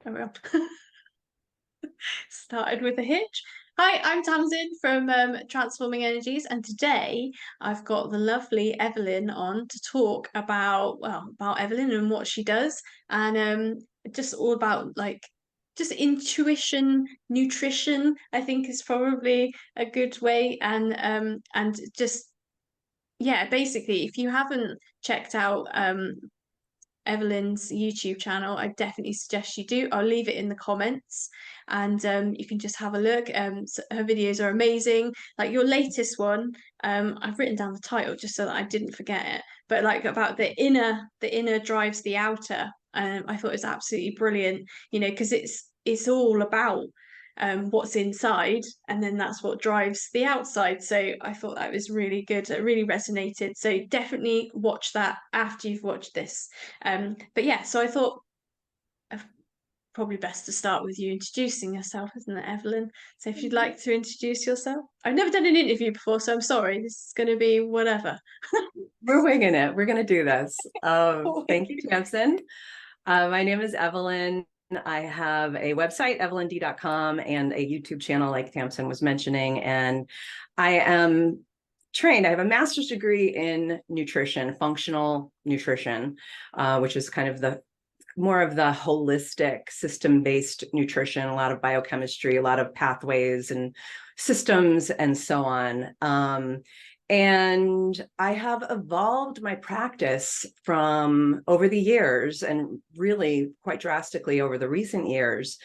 Carry on. Started with a hitch. Hi, I'm Tamsin from Transforming Energies, and today I've got the lovely Evelyn on to talk about Evelyn and what she does, and just all about just intuition, nutrition. I think is probably a good way, and just yeah, basically, if you haven't checked out Evelyn's YouTube channel, I definitely suggest you do. I'll leave it in the comments, and you can just have a look. So her videos are amazing. Like your latest one, I've written down the title just so that I didn't forget it. But like about the inner drives the outer. I thought it was absolutely brilliant. You know, because it's all about what's inside, and then that's what drives the outside. So I thought that was really good. It really resonated. So definitely watch that after you've watched this. But yeah, so I thought probably best to start with you introducing yourself, isn't it, Evelyn? So if you'd like to introduce yourself. I've never done an interview before, so I'm sorry. This is going to be whatever. We're winging it. We're going to do this. Thank you, Tamsin. My name is Evelyn. I have a website, evelynd.com, and a YouTube channel like Tamsin was mentioning. And I am trained. I have a master's degree in nutrition, functional nutrition, which is kind of the more of the holistic system-based nutrition, a lot of biochemistry, a lot of pathways and systems and so on. And I have evolved my practice from over the years, and really quite drastically over the recent years,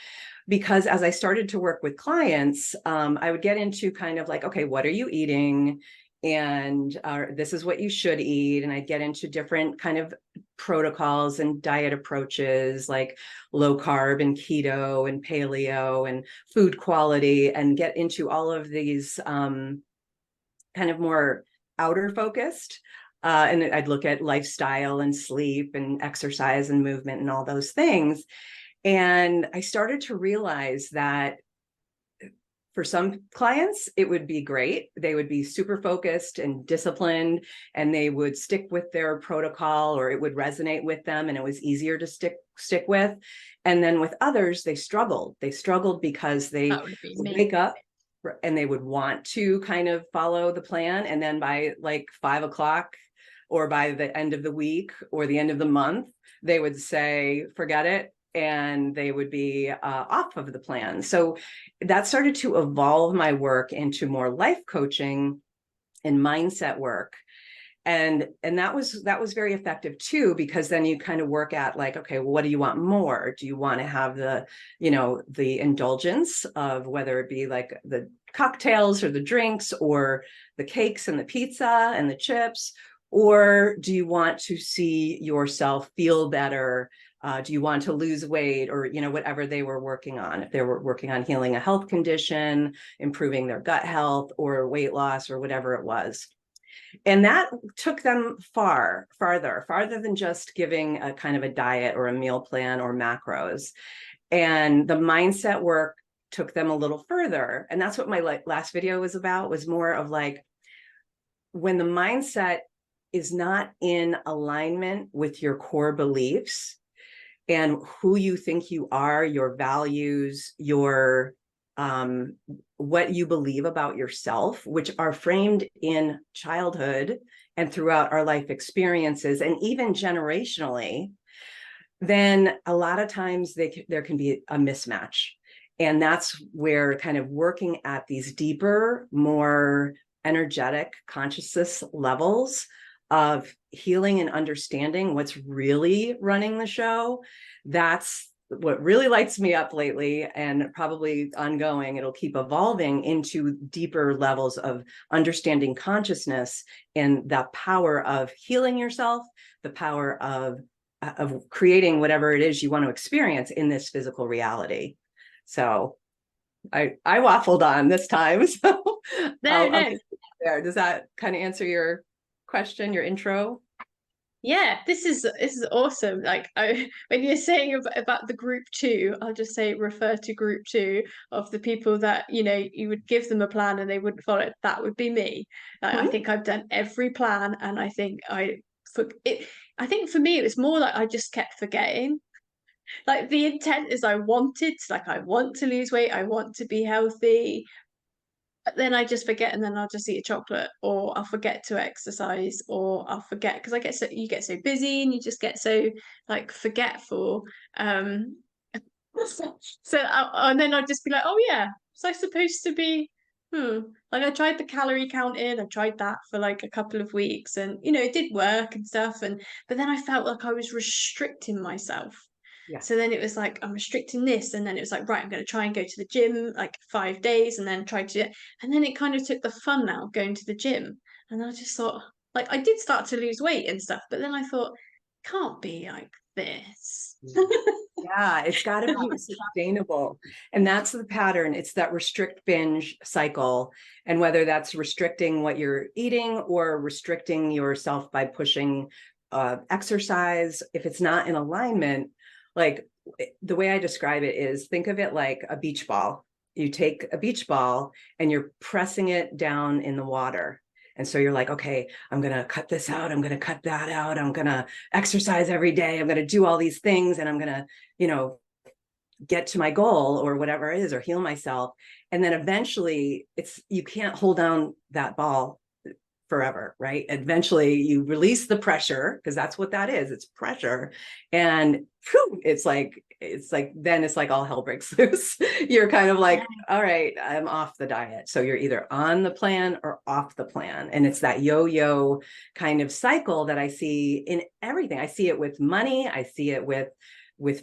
because as I started to work with clients, I would get into kind of like, okay, what are you eating? And this is what you should eat. And I'd get into different kind of protocols and diet approaches like low carb and keto and paleo and food quality, and get into all of these kind of more outer focused. And I'd look at lifestyle and sleep and exercise and movement and all those things. And I started to realize that for some clients, it would be great. They would be super focused and disciplined, and they would stick with their protocol, or it would resonate with them, and it was easier to stick with. And then with others, they struggled. They struggled because they would wake up and they would want to kind of follow the plan. And then by like 5 o'clock, or by the end of the week or the end of the month, they would say, forget it. And they would be off of the plan. So that started to evolve my work into more life coaching and mindset work. And that was very effective too, because then you kind of work at like, okay, well, what do you want more? Do you want to have the indulgence of whether it be like the cocktails or the drinks or the cakes and the pizza and the chips? Or do you want to see yourself feel better? Do you want to lose weight, or, whatever they were working on? If they were working on healing a health condition, improving their gut health, or weight loss, or whatever it was. And that took them farther than just giving a kind of a diet or a meal plan or macros. And the mindset work took them a little further. And that's what my last video was about, was more of like, when the mindset is not in alignment with your core beliefs and who you think you are, your values, your what you believe about yourself, which are framed in childhood and throughout our life experiences, and even generationally, then a lot of times there can be a mismatch. And that's where kind of working at these deeper, more energetic consciousness levels of healing and understanding what's really running the show, that's what really lights me up lately, and probably ongoing. It'll keep evolving into deeper levels of understanding consciousness and the power of healing yourself, the power of creating whatever it is you want to experience in this physical reality. So I waffled on this time. So No. there. Does that kind of answer your question, your intro? Yeah, this is awesome. Like when you're saying about the group two, I'll just say refer to group two of the people that you would give them a plan and they wouldn't follow it. That would be me. I think I've done every plan, and I think I think for me it was more like I just kept forgetting. Like the intent is I wanted, like I want to lose weight, I want to be healthy, but then I just forget and then I'll just eat a chocolate or I'll forget to exercise or I'll forget because I get so you get so busy and you just get so like forgetful. Um and then I'd just be like, oh yeah, was I supposed to be like I tried the calorie counting, I tried that for like a couple of weeks and it did work and stuff and but then I felt like I was restricting myself. So Yes. then it was like I'm restricting this, and then it was like right, I'm going to try and go to the gym like 5 days, and then try to, and then it kind of took the fun out of going to the gym, and I just thought like I did start to lose weight and stuff, but then I thought can't be like this. Yeah, it's got to be sustainable. And that's the pattern. It's that restrict binge cycle. And whether that's restricting what you're eating or restricting yourself by pushing exercise, if it's not in alignment, like the way I describe it is think of it like a beach ball. You take a beach ball and you're pressing it down in the water. And so you're like, okay, I'm going to cut this out. I'm going to cut that out. I'm going to exercise every day. I'm going to do all these things and I'm going to, get to my goal or whatever it is, or heal myself. And then eventually you can't hold down that ball forever, right? Eventually you release the pressure because that's what that is. It's pressure. And whew, then it's like all hell breaks loose. You're kind of like, all right, I'm off the diet. So you're either on the plan or off the plan. And it's that yo-yo kind of cycle that I see in everything. I see it with money. I see it with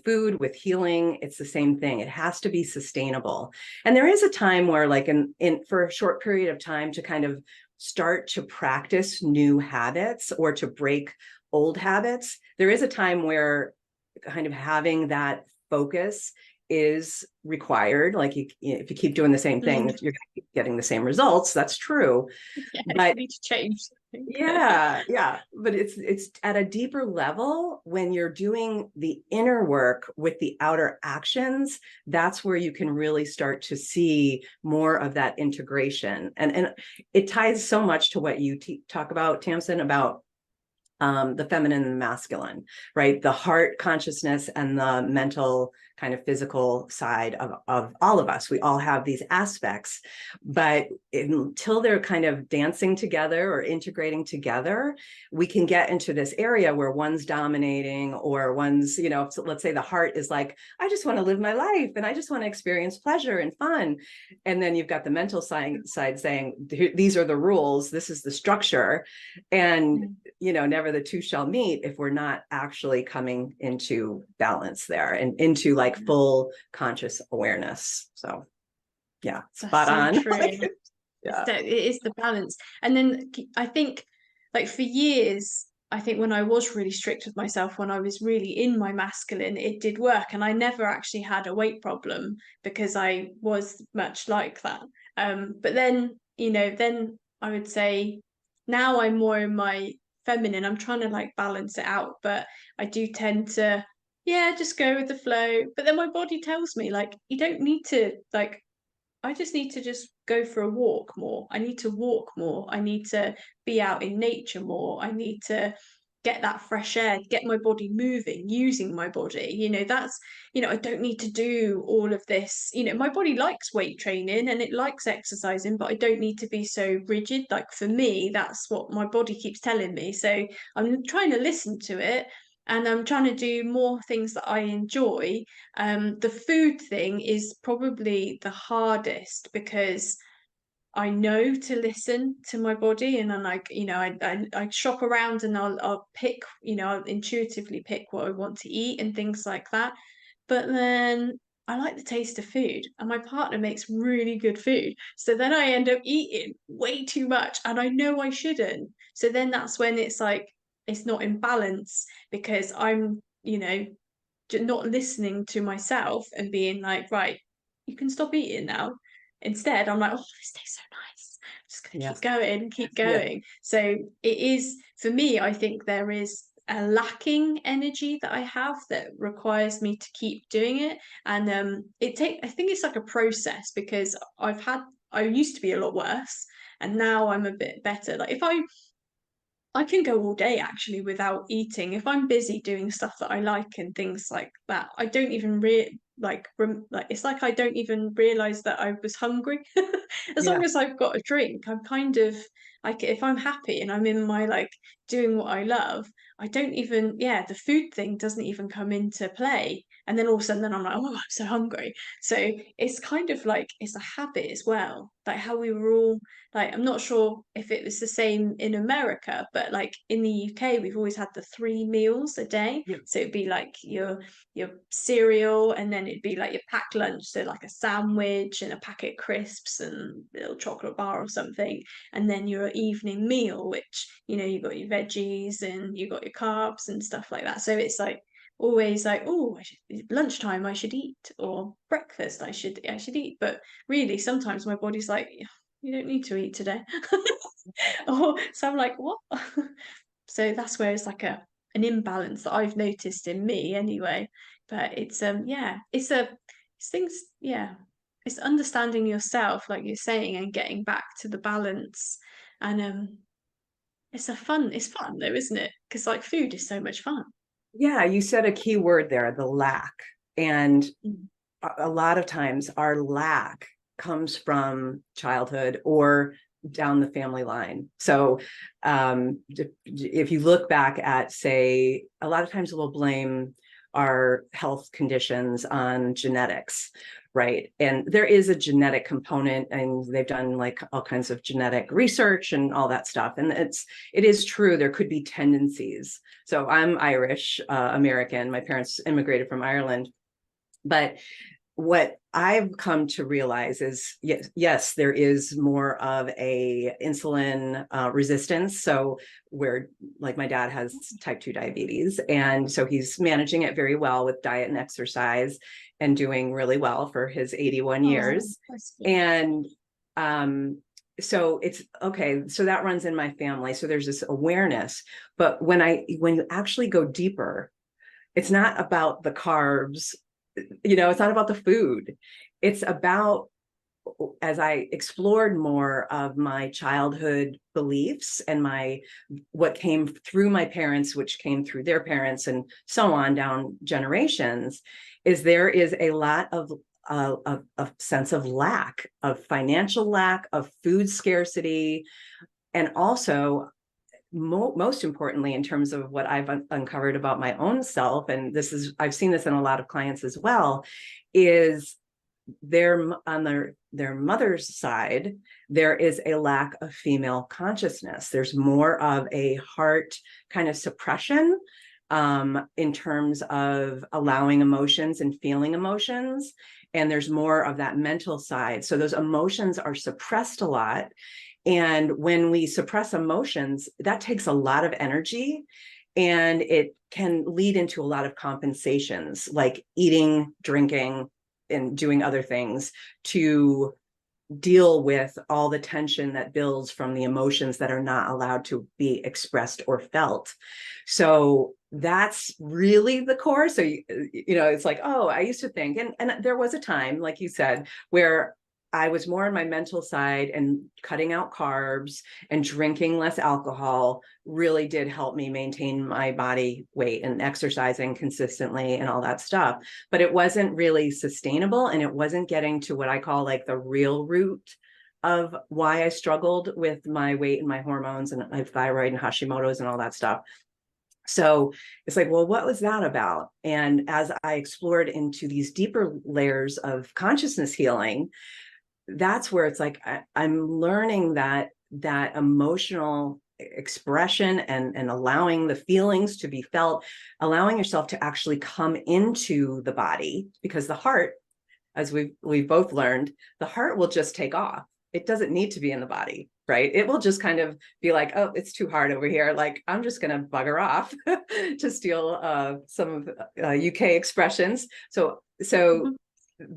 food, with healing. It's the same thing. It has to be sustainable. And there is a time where like in for a short period of time to kind of start to practice new habits or to break old habits, there is a time where kind of having that focus is required. Like if you keep doing the same thing, Mm. you're getting the same results. That's true. Yeah, But you need to change something. yeah, but it's at a deeper level when you're doing the inner work with the outer actions. That's where you can really start to see more of that integration, and it ties so much to what you talk about, Tamsin, about the feminine and the masculine, right? The heart consciousness and the mental kind of physical side of all of us. We all have these aspects, but until they're kind of dancing together or integrating together, we can get into this area where one's dominating or one's, so let's say the heart is like, I just want to live my life and I just want to experience pleasure and fun. And then you've got the mental side saying, these are the rules, this is the structure. And never the two shall meet if we're not actually coming into balance there and into like full conscious awareness. So yeah, That's spot so on. true. Yeah. It is the balance. And then I think, like, for years, I think when I was really strict with myself, when I was really in my masculine, it did work. And I never actually had a weight problem because I was much like that. But then, then I would say now I'm more in my feminine. I'm trying to like balance it out, but I do tend to, yeah, just go with the flow. But then my body tells me, like, you don't need to, like, I just need to just go for a walk more. I need to walk more. I need to be out in nature more. I need to get that fresh air, get my body moving, using my body. I don't need to do all of this. My body likes weight training and it likes exercising, but I don't need to be so rigid. Like for me, that's what my body keeps telling me. So I'm trying to listen to it and I'm trying to do more things that I enjoy. The food thing is probably the hardest because I know to listen to my body, and I'm like, I shop around and I'll pick, I'll intuitively pick what I want to eat and things like that. But then I like the taste of food, and my partner makes really good food. So then I end up eating way too much, and I know I shouldn't. So then that's when it's like it's not in balance because I'm, not listening to myself and being like, right, you can stop eating now. Instead, I'm like, oh, this tastes so nice. I'm just gonna keep Yes. going and keep Yeah. going. So it is for me, I think there is a lacking energy that I have that requires me to keep doing it. And I think it's like a process because I used to be a lot worse and now I'm a bit better. Like if I I can go all day actually without eating. If I'm busy doing stuff that I like and things like that, I don't even like it's like I don't even realize that I was hungry. As Yeah. long as I've got a drink, I'm kind of like, if I'm happy and I'm in my like doing what I love, I don't even, yeah, the food thing doesn't even come into play. And then all of a sudden then I'm like, oh, I'm so hungry. So it's kind of like it's a habit as well. Like how we were all like, I'm not sure if it was the same in America, but like in the UK, we've always had the 3 meals a day. Yeah. So it'd be like your cereal, and then it'd be like your packed lunch, so like a sandwich and a packet of crisps and a little chocolate bar or something, and then your evening meal, which you got your veggies and you got your carbs and stuff like that. So it's like always like, oh, lunchtime I should eat, or breakfast I should eat, but really sometimes my body's like, you don't need to eat today. Or so I'm like, what? So that's where it's like an imbalance that I've noticed in me anyway. But it's yeah, it's things, yeah. It's understanding yourself, like you're saying, and getting back to the balance. And it's fun though, isn't it? Because like food is so much fun. Yeah, you said a key word there, the lack. And Mm. a lot of times our lack comes from childhood or down the family line. So if you look back at, say, a lot of times we'll blame our health conditions on genetics, right? And there is a genetic component, and they've done like all kinds of genetic research and all that stuff. And it is true, there could be tendencies. So I'm Irish American. My parents immigrated from Ireland. But what I've come to realize is, yes, there is more of a insulin resistance. So where, like, my dad has type 2 diabetes, and so he's managing it very well with diet and exercise and doing really well for his 81 Oh, years. that's good. And so it's okay. So that runs in my family. So there's this awareness. But when you actually go deeper, it's not about the carbs, it's not about the food. It's about, as I explored more of my childhood beliefs and what came through my parents, which came through their parents, and so on down generations, is there is a lot of a sense of lack, of financial lack, of food scarcity, and also most importantly, in terms of what I've uncovered about my own self, and I've seen this in a lot of clients as well, is on their mother's side, there is a lack of female consciousness. There's more of a heart kind of suppression in terms of allowing emotions and feeling emotions. And there's more of that mental side. So those emotions are suppressed a lot. And when we suppress emotions, that takes a lot of energy, and it can lead into a lot of compensations, like eating, drinking, and doing other things to deal with all the tension that builds from the emotions that are not allowed to be expressed or felt. So that's really the core. So, it's like, oh, I used to think, and there was a time, like you said, where I was more on my mental side, and cutting out carbs and drinking less alcohol really did help me maintain my body weight, and exercising consistently and all that stuff. But it wasn't really sustainable, and it wasn't getting to what I call like the real root of why I struggled with my weight and my hormones and my thyroid and Hashimoto's and all that stuff. So it's like, well, what was that about? And as I explored into these deeper layers of consciousness healing, that's where it's like I'm learning that emotional expression and allowing the feelings to be felt, allowing yourself to actually come into the body, because the heart, as we've both learned, the heart will just take off. It doesn't need to be in the body, right? It will just kind of be like, oh, it's too hard over here. Like, I'm just going to bugger off to steal some of UK expressions. So Mhm.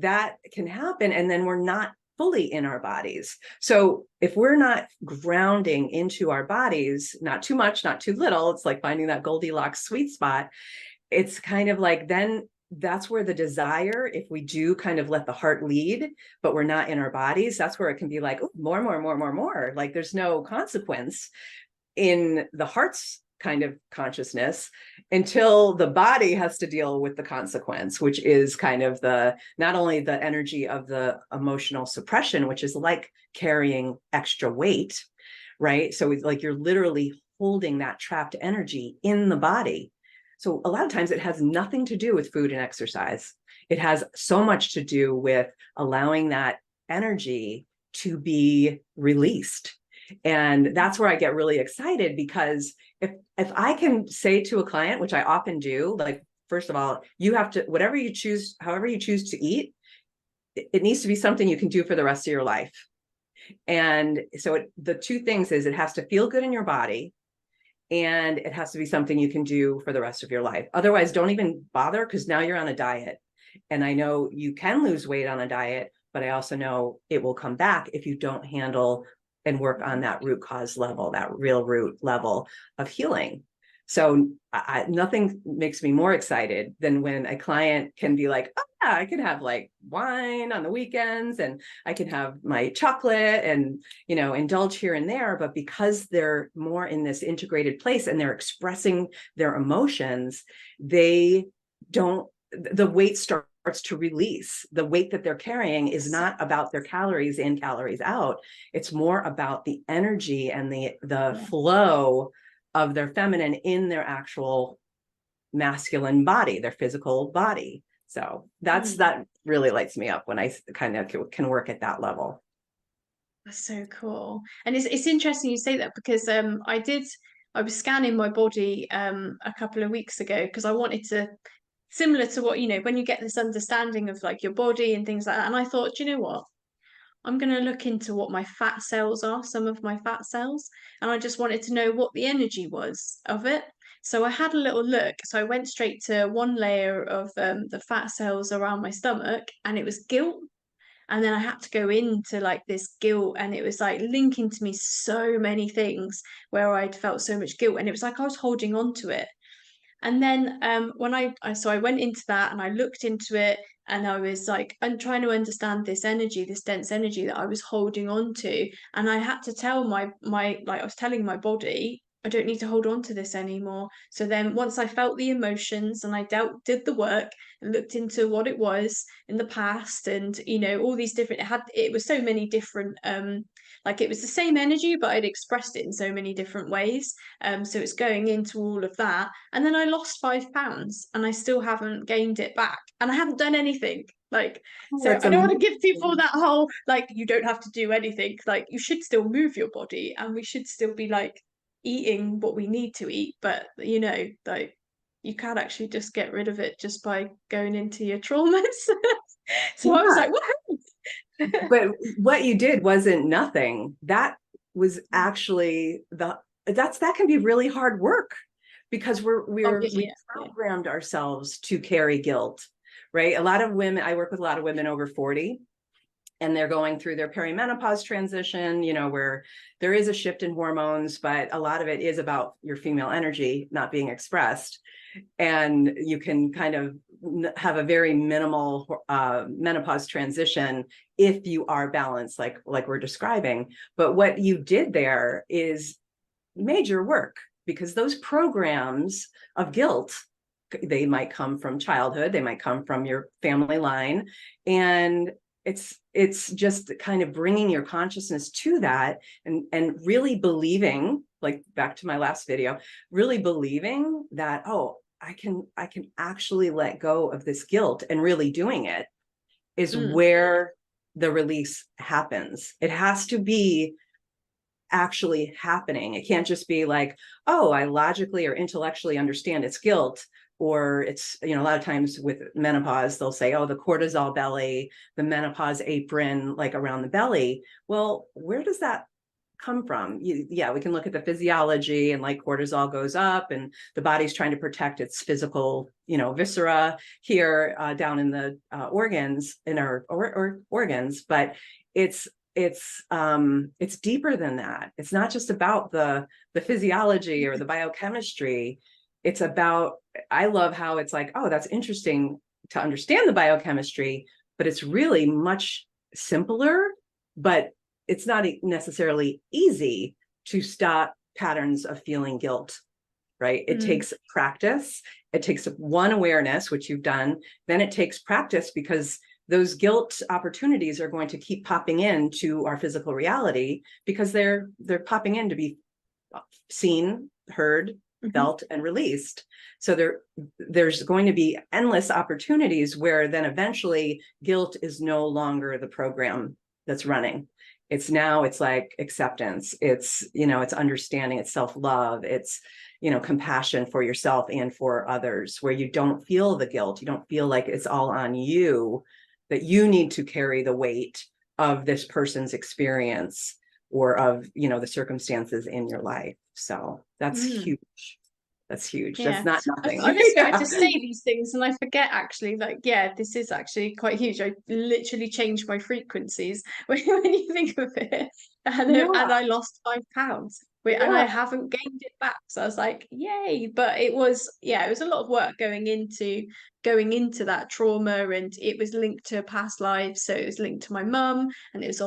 that can happen. And then we're not fully in our bodies. So if we're not grounding into our bodies, not too much, not too little, it's like finding that Goldilocks sweet spot. It's kind of like, then that's where the desire, if we do kind of let the heart lead, but we're not in our bodies, that's where it can be like, oh, more, like there's no consequence. in the heart's kind of consciousness until the body has to deal with the consequence, which is kind of the not only the energy of the emotional suppression, which is like carrying extra weight, right? So it's like you're literally holding that trapped energy in the body. So a lot of times it has nothing to do with food and exercise. It has so much to do with allowing that energy to be released. And that's where I get really excited, because if I can say to a client, which I often do, like, first of all, you have to, whatever you choose, however you choose to eat, it needs to be something you can do for the rest of your life. And so the two things is it has to feel good in your body, and it has to be something you can do for the rest of your life. Otherwise, don't even bother, because now you're on a diet. And I know you can lose weight on a diet, but I also know it will come back if you don't handle and work on that root cause level, that real root level of healing. So nothing makes me more excited than when a client can be like, oh, yeah, I can have like wine on the weekends, and I can have my chocolate and, you know, indulge here and there. But because they're more in this integrated place and they're expressing their emotions, they don't, the weight starts to release. The weight that they're carrying is not about their calories in, calories out. It's more about the energy and the flow of their feminine in their actual masculine body, their physical body. So that really lights me up when I kind of can work at that level. That's so cool. And it's interesting you say that, because I was scanning my body a couple of weeks ago, because I wanted to, similar to what, you know, when you get this understanding of like your body and things like that. And I thought, you know what? I'm going to look into what my fat cells are, some of my fat cells, and I just wanted to know what the energy was of it. So I had a little look. So I went straight to one layer of the fat cells around my stomach, and it was guilt. And then I had to go into like this guilt, and it was like linking to me so many things where I'd felt so much guilt, and it was like I was holding on to it. And then when I went into that and I looked into it, and I was like, I'm trying to understand this energy, this dense energy that I was holding on to. And I had to tell my like I was telling my body, I don't need to hold on to this anymore. So then once I felt the emotions and I did the work and looked into what it was in the past, and you know, all these different, it was so many different like it was the same energy, but I'd expressed it in so many different ways. So it's going into all of that. And then I lost 5 pounds and I still haven't gained it back. And I haven't done anything. Like, Oh, so that's I don't want to give people amazing. that whole, like, you don't have to do anything. Like, you should still move your body, and we should still be like eating what we need to eat. But, you know, like, you can actually just get rid of it just by going into your traumas. So I was Yeah. like, woohoo! But what you did wasn't nothing. That was actually that can be really hard work, because Oh, we yeah, yeah. programmed ourselves to carry guilt, right? A lot of women, I work with a lot of women over 40, and they're going through their perimenopause transition, you know, where there is a shift in hormones, but a lot of it is about your female energy not being expressed. And you can kind of have a very minimal menopause transition if you are balanced, like we're describing. But what you did there is major work, because those programs of guilt, they might come from childhood, they might come from your family line, and it's just kind of bringing your consciousness to that, and really believing, like back to my last video, really believing that, oh, I can actually let go of this guilt, and really doing it is Mm, where the release happens. It has to be actually happening. It can't just be like, oh, I logically or intellectually understand it's guilt, or it's, you know, a lot of times with menopause, they'll say, oh, the cortisol belly, the menopause apron, like around the belly. Well, where does that come from? Yeah, we can look at the physiology, and like cortisol goes up, and the body's trying to protect its physical, you know, viscera here down in the organs, in our organs, but it's it's deeper than that. It's not just about the physiology or the biochemistry. It's about, I love how it's like, oh, that's interesting to understand the biochemistry, but it's really much simpler, but it's not necessarily easy to stop patterns of feeling guilt, right? It Mm. takes practice. It takes one awareness, which you've done. Then it takes practice, because those guilt opportunities are going to keep popping into our physical reality, because they're popping in to be seen, heard, Mm-hmm. felt, and released. So there's going to be endless opportunities where then eventually guilt is no longer the program that's running. It's like acceptance. It's, it's understanding, it's self-love, it's, compassion for yourself and for others, where you don't feel the guilt. You don't feel like it's all on you, that you need to carry the weight of this person's experience or of, the circumstances in your life. So that's Mm. huge. That's huge. That's Yeah. not I nothing. always I Yeah. just say these things and I forget actually, like, yeah, this is actually quite huge. I literally changed my frequencies when you think of it. And Yeah. I lost 5 pounds. And I Yeah. haven't gained it back. So I was like, yay. But it was, yeah, it was a lot of work going into that trauma, and it was linked to past lives. So it was linked to my mum, and it was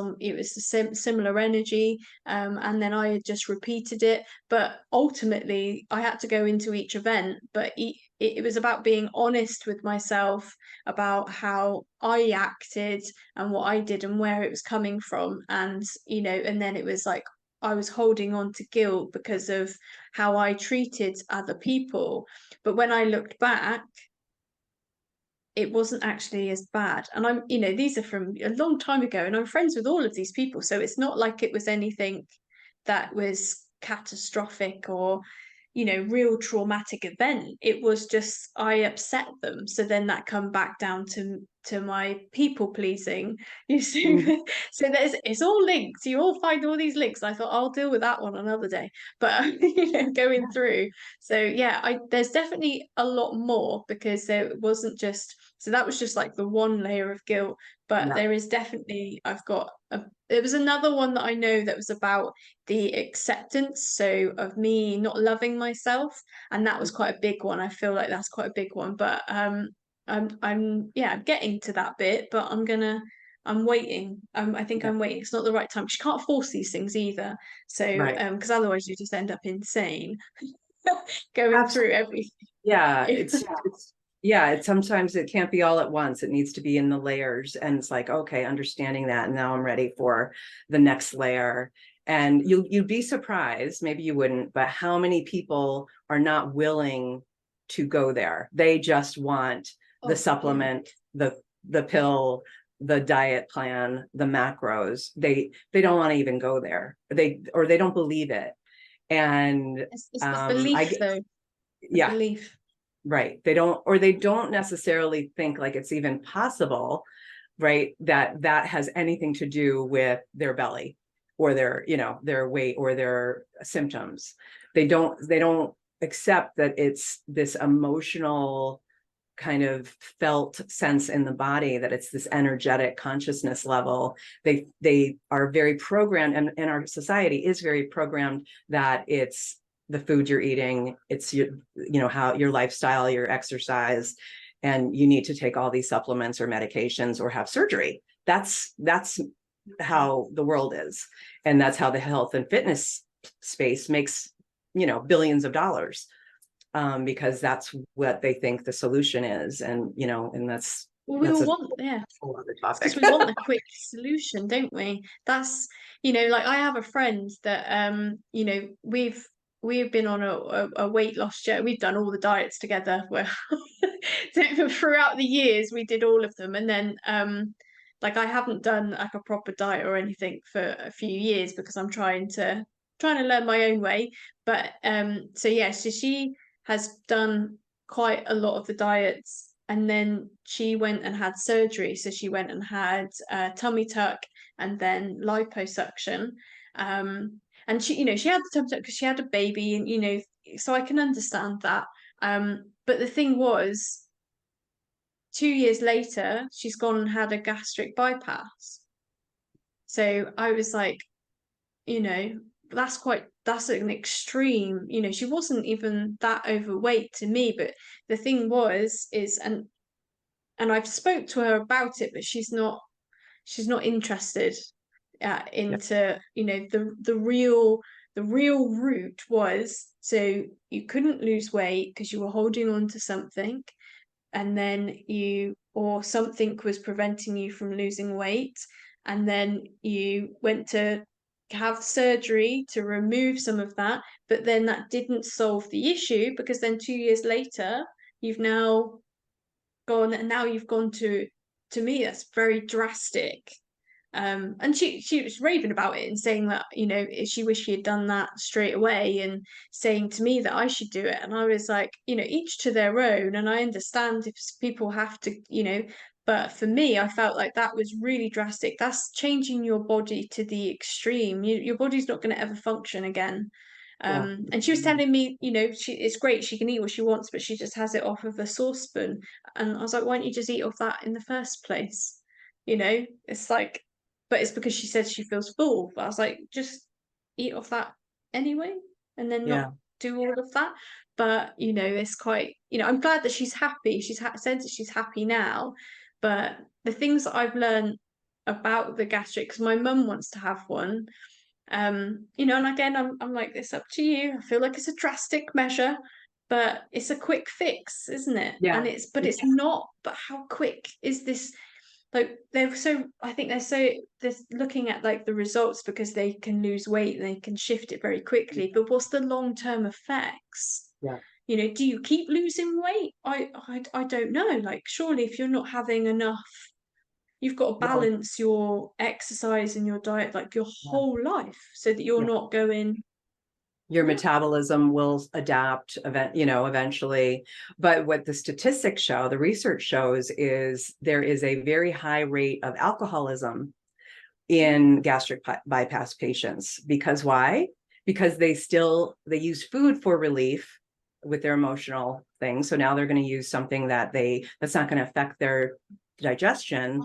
the similar energy. And then I had just repeated it, but ultimately I had to go into each event, but it was about being honest with myself about how I acted and what I did and where it was coming from. And and then it was like I was holding on to guilt because of how I treated other people. But when I looked back, it wasn't actually as bad. And these are from a long time ago, and I'm friends with all of these people. So it's not like it was anything that was catastrophic or, real traumatic event. It was just I upset them. So then that come back down to my people pleasing. You see, Mhm. so it's all linked. You all find all these links. I thought I'll deal with that one another day. But going through. So yeah, there's definitely a lot more, because there wasn't just so that was just like the one layer of guilt, but Yeah. there is definitely there was another one that I know that was about the acceptance, so of me not loving myself, and that was quite a big one. I feel like that's quite a big one, but I'm getting to that bit, but I'm waiting. I think Yeah. I'm waiting. It's not the right time. She can't force these things either. So, Right. because otherwise you just end up insane going through Absolutely. everything. Yeah. Sometimes it can't be all at once. It needs to be in the layers. And it's like, okay, understanding that. And now I'm ready for the next layer. And you'd be surprised, maybe you wouldn't, but how many people are not willing to go there. They just want the Oh, yeah. supplement, the pill, the diet plan, the macros. They don't want to even go there. They don't believe it. And It's the belief, I though. The yeah, belief. right. They don't necessarily think like it's even possible, right? That has anything to do with their belly or their weight or their symptoms. They don't accept that it's this emotional kind of felt sense in the body, that it's this energetic consciousness level. They are very programmed, and our society is very programmed that it's the food you're eating, it's how your lifestyle, your exercise, and you need to take all these supplements or medications or have surgery. That's how the world is, and that's how the health and fitness space makes billions of dollars, because that's what they think the solution is. And Well, we that's all a want, yeah, whole other it's because topic. we want the quick solution, don't we? That's, like I have a friend that, we've been on a weight loss journey. We've done all the diets together. Where throughout the years we did all of them, and then like I haven't done like a proper diet or anything for a few years because I'm trying to learn my own way. But so yeah, so she has done quite a lot of the diets, and then she went and had surgery. So she went and had tummy tuck and then liposuction. And she had the tummy tuck because she had a baby, and so I can understand that. But the thing was, 2 years later, she's gone and had a gastric bypass. So I was like, you know, that's an extreme. She wasn't even that overweight to me, but the thing was is and I've spoke to her about it, but she's not interested Yeah. into the real the real root was, so you couldn't lose weight because you were holding on to something, and then or something was preventing you from losing weight, and then you went to have surgery to remove some of that, but then that didn't solve the issue, because then 2 years later you've now gone, and now you've gone to me, that's very drastic. And she was raving about it and saying that, she wished she had done that straight away, and saying to me that I should do it. And I was like, each to their own. And I understand if people have to, but for me, I felt like that was really drastic. That's changing your body to the extreme. Your body's not going to ever function again. Yeah. And she was telling me, it's great, she can eat what she wants, but she just has it off of a saucepan. And I was like, why don't you just eat off that in the first place? It's like, but it's because she said she feels full. But I was like, just eat off that anyway, and then Yeah. not do all of that. But it's quite, I'm glad that she's happy. She's said that she's happy now. But the things that I've learned about the gastric, because my mum wants to have one, and again, I'm like, it's up to you. I feel like it's a drastic measure, but it's a quick fix, isn't it? And Yeah. it's not. But how quick is this? Like, I think they're looking at like the results because they can lose weight and they can shift it very quickly. But what's the long-term effects? Yeah. Do you keep losing weight? I don't know. Like, surely if you're not having enough, you've got to Well, balance your exercise and your diet like your yeah. whole life, so that you're Yeah. not going, Your yeah. metabolism will adapt eventually. But what the statistics show, the research shows, is there is a very high rate of alcoholism in gastric bypass patients. Because why? Because they use food for relief with their emotional things. So now they're going to use something that's not going to affect their digestion,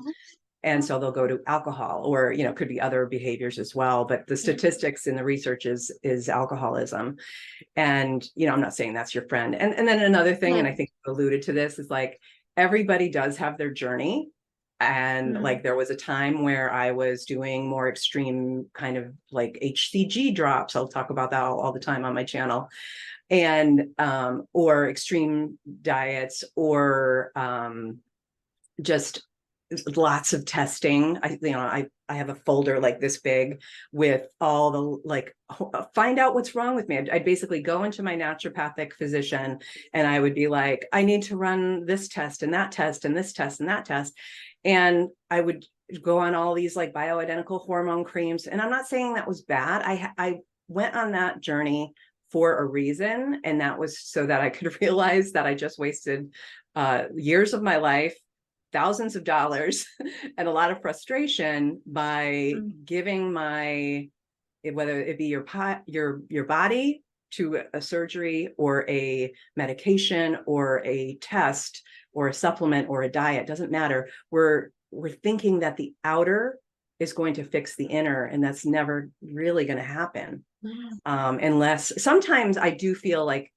and so they'll go to alcohol, or could be other behaviors as well, but the Yeah. statistics in the research is alcoholism. And I'm not saying that's your friend. And then another thing, and I No. think you alluded to this, is like, everybody does have their journey. And like, Mm. there was a time where I was doing more extreme kind of like HCG drops. I'll talk about that all the time on my channel. And or extreme diets, or just lots of testing. I have a folder like this big with all the, like, find out what's wrong with me. I'd basically go into my naturopathic physician and I would be like, I need to run this test and that test and this test and that test. And I would go on all these like bioidentical hormone creams. And I'm not saying that was bad. I went on that journey for a reason. And that was so that I could realize that I just wasted years of my life, thousands of dollars, and a lot of frustration by Mm. giving whether it be your body to a surgery or a medication or a test or a supplement or a diet. Doesn't matter. We're thinking that the outer is going to fix the inner, and that's never really going to happen. Unless, sometimes I do feel like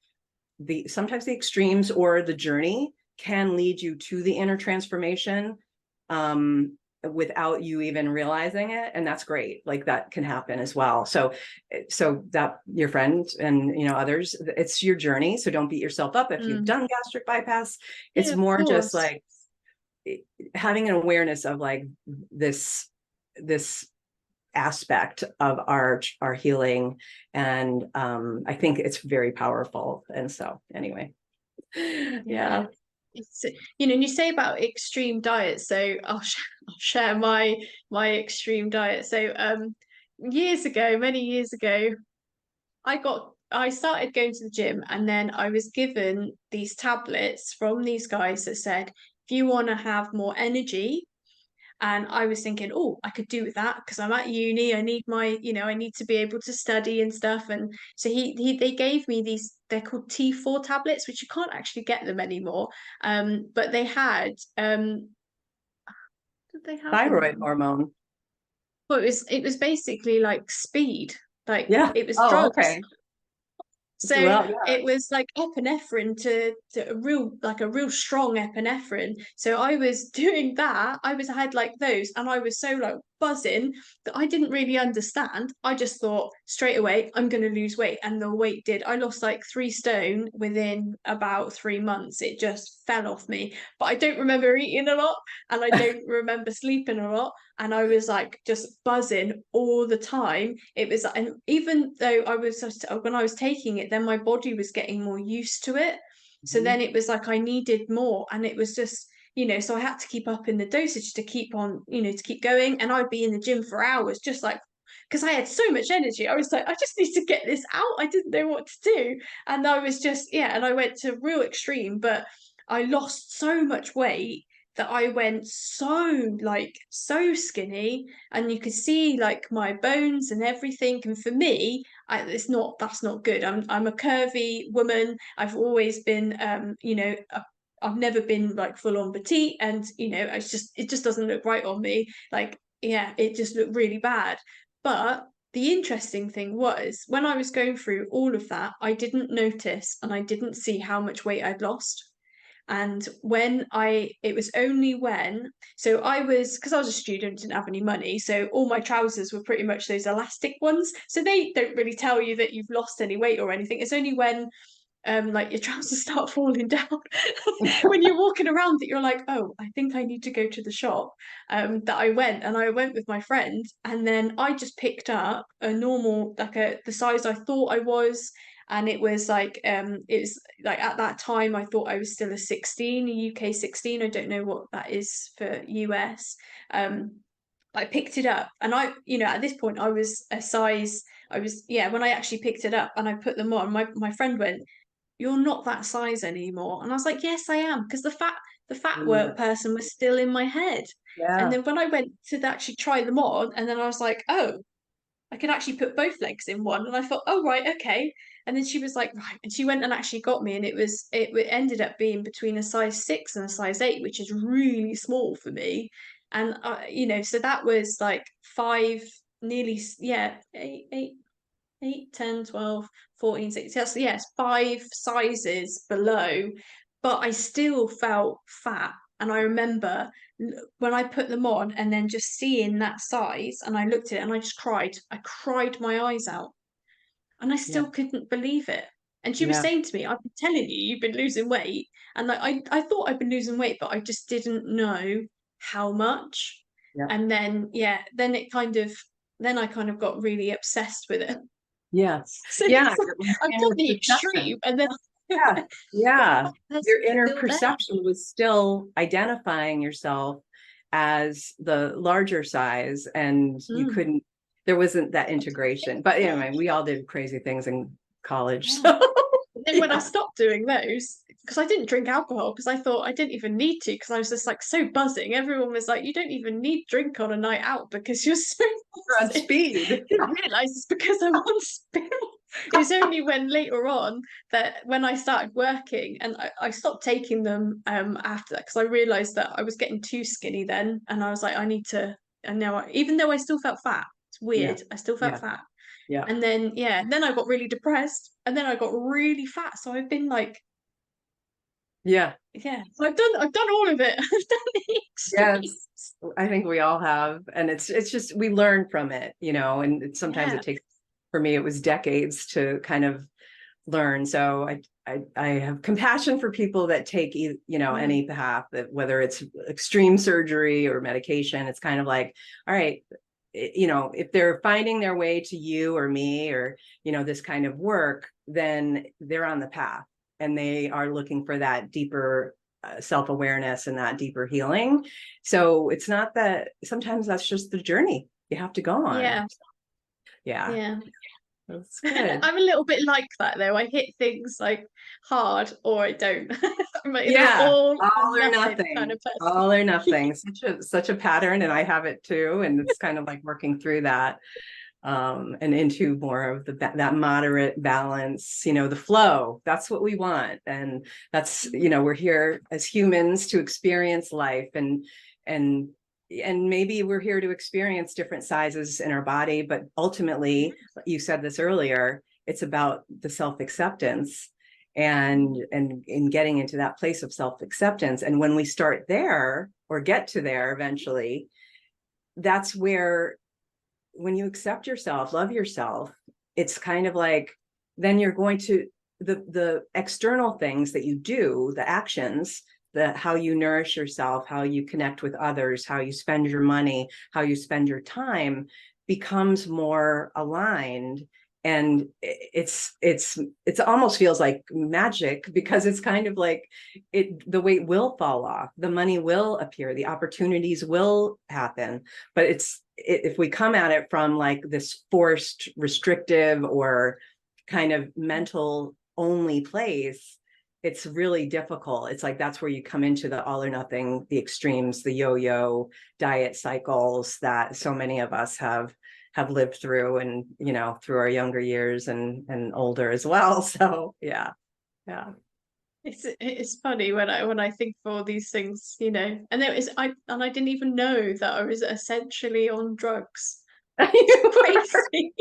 sometimes the extremes or the journey can lead you to the inner transformation without you even realizing it. And that's great. Like, that can happen as well. So that your friend and others, it's your journey. So don't beat yourself up if you've Mm. done gastric bypass. It's Yeah, of more just course. like having an awareness of like this aspect of our healing. And I think it's very powerful. And so anyway, Yeah. yeah. It's, and you say about extreme diets, so I'll share my extreme diet. So many years ago, I started going to the gym, and then I was given these tablets from these guys that said, if you want to have more energy. And I was thinking, oh, I could do with that because I'm at uni. I need I need to be able to study and stuff. And so they gave me these, they're called T4 tablets, which you can't actually get them anymore. But they had, what did they have in Thyroid them? hormone. Well, it was basically like speed, like Yeah. it was Oh, drugs. okay. So Well, yeah. it was like epinephrine to a real strong epinephrine. So I was doing that. I had like those, and I was so like buzzing that I didn't really understand. I just thought straight away, I'm going to lose weight. And the weight did. I lost like 3 stone within about 3 months. It just fell off me. But I don't remember eating a lot and I don't remember sleeping a lot. And I was like just buzzing all the time. It was, and even though when I was taking it, then my body was getting more used to it. So Mhm. then it was like I needed more. And it was just, so I had to keep up in the dosage to keep on, to keep going. And I'd be in the gym for hours, just like, because I had so much energy. I was like, I just need to get this out. I didn't know what to do. And I was just, yeah, and I went to real extreme, but I lost so much weight that I went so skinny, and you could see like my bones and everything. And for me, that's not good. I'm a curvy woman. I've always been, I've never been like full on petite, and it just doesn't look right on me. Like, yeah, it just looked really bad. But the interesting thing was when I was going through all of that, I didn't notice and I didn't see how much weight I'd lost. And it was only when, so because I was a student, didn't have any money. So all my trousers were pretty much those elastic ones. So they don't really tell you that you've lost any weight or anything. It's only when like your trousers start falling down when you're walking around that you're like, oh, I think I need to go to the shop. That I went with my friend, and then I just picked up a normal, like the size I thought I was. And it was like at that time I thought I was still a 16, a UK 16. I don't know what that is for US. I picked it up, and at this point I was a size, yeah, when I actually picked it up and I put them on, my friend went, you're not that size anymore. And I was like, yes, I am, because the fat Mm. work person was still in my head. And Yeah. then when I went to actually try them on, and then I was like, oh, I could actually put both legs in one. And I thought, oh right, okay. And then she was like, right. And she went and actually got me, and it ended up being between a size 6 and a size 8, which is really small for me. And so that was like five, nearly, yeah, 8, 10, 12, 14, 16. Yes, 5 sizes below, but I still felt fat. And I remember when I put them on and then just seeing that size, and I looked at it and I just cried. I cried my eyes out, and I Yeah. still couldn't believe it. And she was Yeah. saying to me, I've been telling you, you've been losing weight. And like, I thought I'd been losing weight, but I just didn't know how much. Yeah. And then, yeah, then I kind of got really obsessed with it. Yes. So Yeah. it's like, Your I've done inner the perception. extreme, and then Yeah. Yeah. that's Your inner still there. perception was still identifying yourself as the larger size, and you Mm. couldn't, there wasn't that integration. But anyway, we all did crazy things in college. Yeah. So And then when I yeah. stopped doing those, because I didn't drink alcohol, because I thought I didn't even need to, because I was just like so buzzing. Everyone was like, you don't even need drink on a night out because you're so You're on buzzing. speed. Didn't realize it's because I'm on spin. It was only when later on that when I started working, and I stopped taking them after that, because I realized that I was getting too skinny then, and I was like, I need to. And now, even though I still felt fat, it's Yeah. weird. I still felt Yeah. fat. Yeah. And then, yeah, then I got really depressed, and then I got really fat. So I've been like, Yeah. yeah, so I've done all of it. I've done the Yes. extremes. I think we all have. And it's just we learn from it, and sometimes Yeah. it takes, for me, it was decades to kind of learn. So I have compassion for people that take Mm. any path, that whether it's extreme surgery or medication. It's kind of like, all right, if they're finding their way to you or me, or this kind of work, then they're on the path, and they are looking for that deeper self-awareness and that deeper healing. So it's not that, sometimes that's just the journey you have to go on. Yeah. Yeah, Yeah. that's good. I'm a little bit like that though. I hit things like hard or I don't. I'm either Yeah, all or all or nothing kind nothing, of person. all or nothing. Such a pattern, and I have it too. And it's kind of like working through that, and into more of that moderate balance. The flow. That's what we want, and that's we're here as humans to experience life, and and maybe we're here to experience different sizes in our body, but ultimately, you said this earlier, it's about the self-acceptance, and in getting into that place of self-acceptance. And when we start there, or get to there eventually, that's where, when you accept yourself, love yourself, it's kind of like, then you're going to, the external things that you do, the actions, the how you nourish yourself, how you connect with others, how you spend your money, how you spend your time, becomes more aligned. And it's almost feels like magic, because it's kind of like the weight will fall off, the money will appear, the opportunities will happen. But if we come at it from like this forced, restrictive, or kind of mental only place, it's really difficult. It's like, that's where you come into the all or nothing, the extremes, the yo-yo diet cycles that so many of us have lived through, and through our younger years and older as well. So yeah. It's funny when I think of all these things, and I didn't even know that I was essentially on drugs. It's crazy.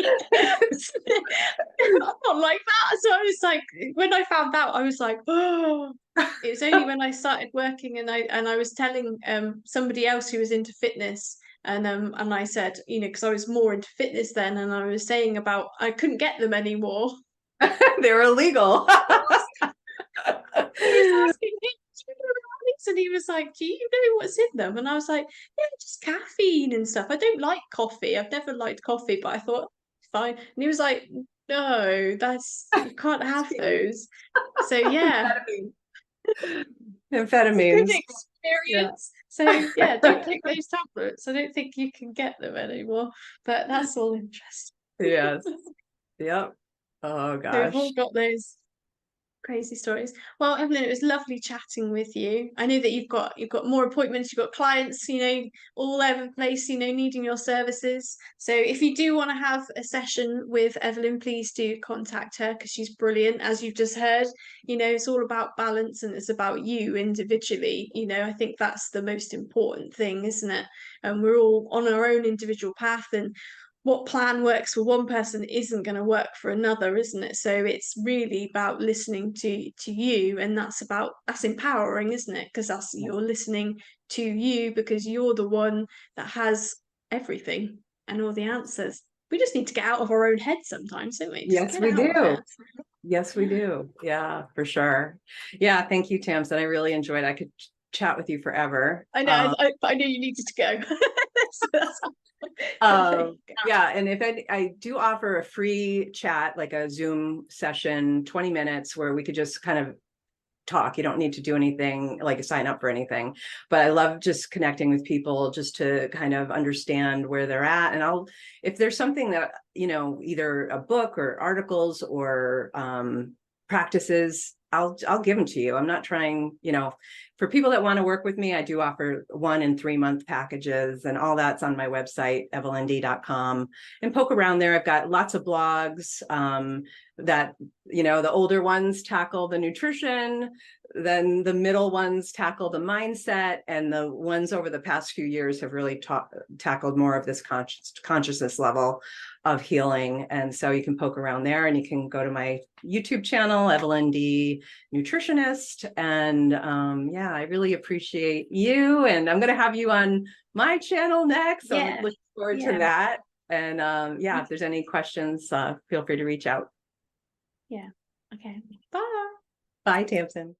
Not like that. So I was like, when I found out, I was like, oh. It was only when I started working, and I was telling somebody else who was into fitness, and I said, because I was more into fitness then, and I was saying about I couldn't get them anymore. They're illegal. I was asking him, "Do you know what it is?" And he was like, "Do you know what's in them?" And I was like, "Yeah, just caffeine and stuff. I don't like coffee. I've never liked coffee, but I thought fine." And he was like, "No, you can't have those." So yeah, it's a good Amphetamines. Yeah. experience. So yeah, don't take those tablets. I don't think you can get them anymore. But that's all interesting. Yes. Yep. Oh So we've all gosh. got those crazy stories. Well, Evelyn, it was lovely chatting with you. I know that you've got more appointments, you've got clients, all over the place, needing your services. So if you do want to have a session with Evelyn, please do contact her, because she's brilliant. As you've just heard, it's all about balance, and it's about you individually. I think that's the most important thing, isn't it? And we're all on our own individual path, and what plan works for one person isn't going to work for another, isn't it? So it's really about listening to you, and that's empowering, isn't it? Because that's, you're listening to you, because you're the one that has everything and all the answers. We just need to get out of our own head sometimes, don't we? Just Yes, get we out of do. it. Yes, we do. Yeah, for sure. Yeah, thank you, Tamsin. I really enjoyed it. I could chat with you forever. I know, but I knew you needed to go. So Um, yeah, and if I do offer a free chat, like a Zoom session, 20 minutes, where we could just kind of talk. You don't need to do anything, like sign up for anything, but I love just connecting with people, just to kind of understand where they're at. And if there's something that, either a book or articles or practices, I'll give them to you. I'm not trying, for people that want to work with me, I do offer 1 and 3 month packages, and all that's on my website, evelynd.com, and poke around there. I've got lots of blogs that, the older ones tackle the nutrition, then the middle ones tackle the mindset, and the ones over the past few years have really tackled more of this consciousness level of healing. And so you can poke around there, and you can go to my YouTube channel, Evelyn D Nutritionist. And yeah, I really appreciate you, and I'm going to have you on my channel next, so I'm yeah, looking forward to yeah, that. And yeah, if there's any questions, feel free to reach out. yeah. Okay. Bye. Bye, Tamsin.